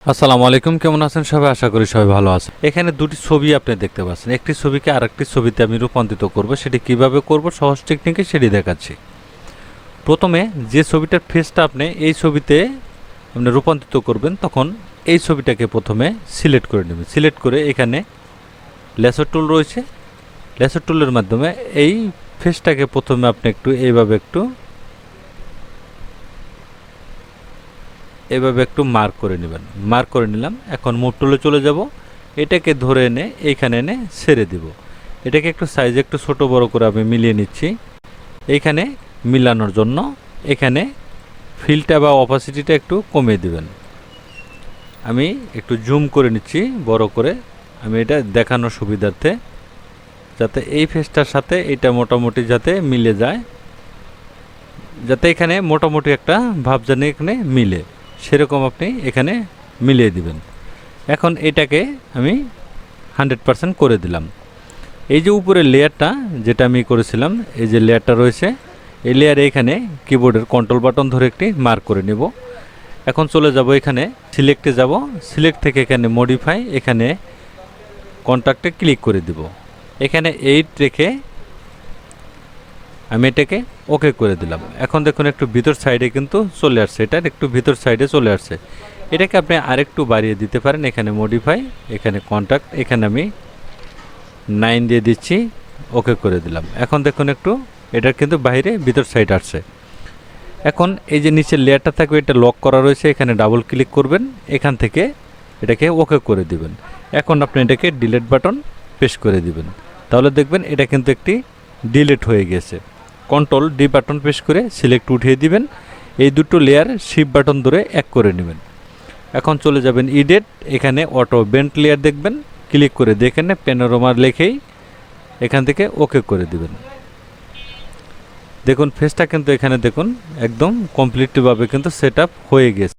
আসসালামু আলাইকুম, কেমন আছেন সবাই? আশা করি সবাই ভালো আছেন। এখানে দুটি ছবি আপনি দেখতে পাচ্ছেন। একটি ছবিকে আরেকটি ছবিতে আমি রূপান্তরিত করব। সেটি কিভাবে করব সহজ টেকনিকে সেটি দেখাচ্ছি। প্রথমে যে ছবিটার ফেসটা আপনি এই ছবিতে আপনি রূপান্তরিত করবেন, তখন এই ছবিটাকে প্রথমে সিলেক্ট করে নেবেন। সিলেক্ট করে এখানে লেসার টুল রয়েছে, লেসার টুলের মাধ্যমে এই ফেসটাকে প্রথমে আপনি এভাবে একটু মার্ক করে নেবেন। মার্ক করে নিলাম। এখন মুভ টুলে চলে যাব। এটাকে ধরে এনে এইখানে এনে ছেড়ে দিব। এটাকে একটু সাইজ একটু ছোট বড় করে আমি মিলিয়ে নিচ্ছি। এইখানে মিলানোর জন্য এখানে ফিলটা বা অপাসিটিটা একটু কমিয়ে দিবেন। আমি একটু জুম করে নিচ্ছি বড় করে, আমি এটা দেখানোর সুবিধার্থে, যাতে এই ফেসটার সাথে এটা মোটামুটি যাতে মিলে যায়, যাতে এখানে মোটামুটি একটা ভাব জানি এখানে মিলে, সেরকম আপনি এখানে মিলিয়ে দিবেন। এখন এটাকে আমি 100% করে দিলাম। এই যে উপরের লেয়ারটা যেটা আমি করেছিলাম, এই যে লেয়ারটা রয়েছে, এই লেয়ারে এখানে কিবোর্ডের কন্ট্রোল বাটন ধরে একটি মার্ক করে নেব। এখন চলে যাব এখানে সিলেক্টে যাব। সিলেক্ট থেকে এখানে মডিফাই, এখানে কন্ট্রাক্টে ক্লিক করে দিব। এখানে 8 রেখে আমি এটাকে ওকে করে দিলাম। এখন দেখুন একটু ভিতর সাইডে কিন্তু চলে আসছে, এটা একটু ভিতর সাইডে চলে আসছে। এটাকে আপনি আরেকটু বাড়িয়ে দিতে পারেন। এখানে মডিফাই, এখানে কন্ট্যাক্ট, এখানে আমি 9 দিয়ে দিচ্ছি, ওকে করে দিলাম। এখন দেখুন একটু এটা কিন্তু বাইরে ভিতর সাইড আসছে। এখন এই যে নিচের লেয়ারটা থাকবে, এটা লক করা রয়েছে, এখানে ডাবল ক্লিক করবেন, এখান থেকে এটাকে ওকে করে দিবেন। এখন আপনি এটাকে ডিলিট বাটন প্রেস করে দিবেন, তাহলে দেখবেন এটা কিন্তু একটি ডিলিট হয়ে গেছে। কন্ট্রোল ডি বাটন প্রেস করে সিলেক্ট উঠিয়ে দিবেন। এই দুটো লেয়ার শিফট বাটন ধরে এক করে নেবেন। এখন চলে যাবেন ইডেট, এখানে অটো বেন্ট লেয়ার দেখবেন, ক্লিক করে দেখেন প্যানোরামা লেখেই এখান থেকে ওকে করে দিবেন। দেখুন ফেসটা কিন্তু এখানে দেখুন একদম কমপ্লিটভাবে কিন্তু সেট আপ হয়ে গেছে।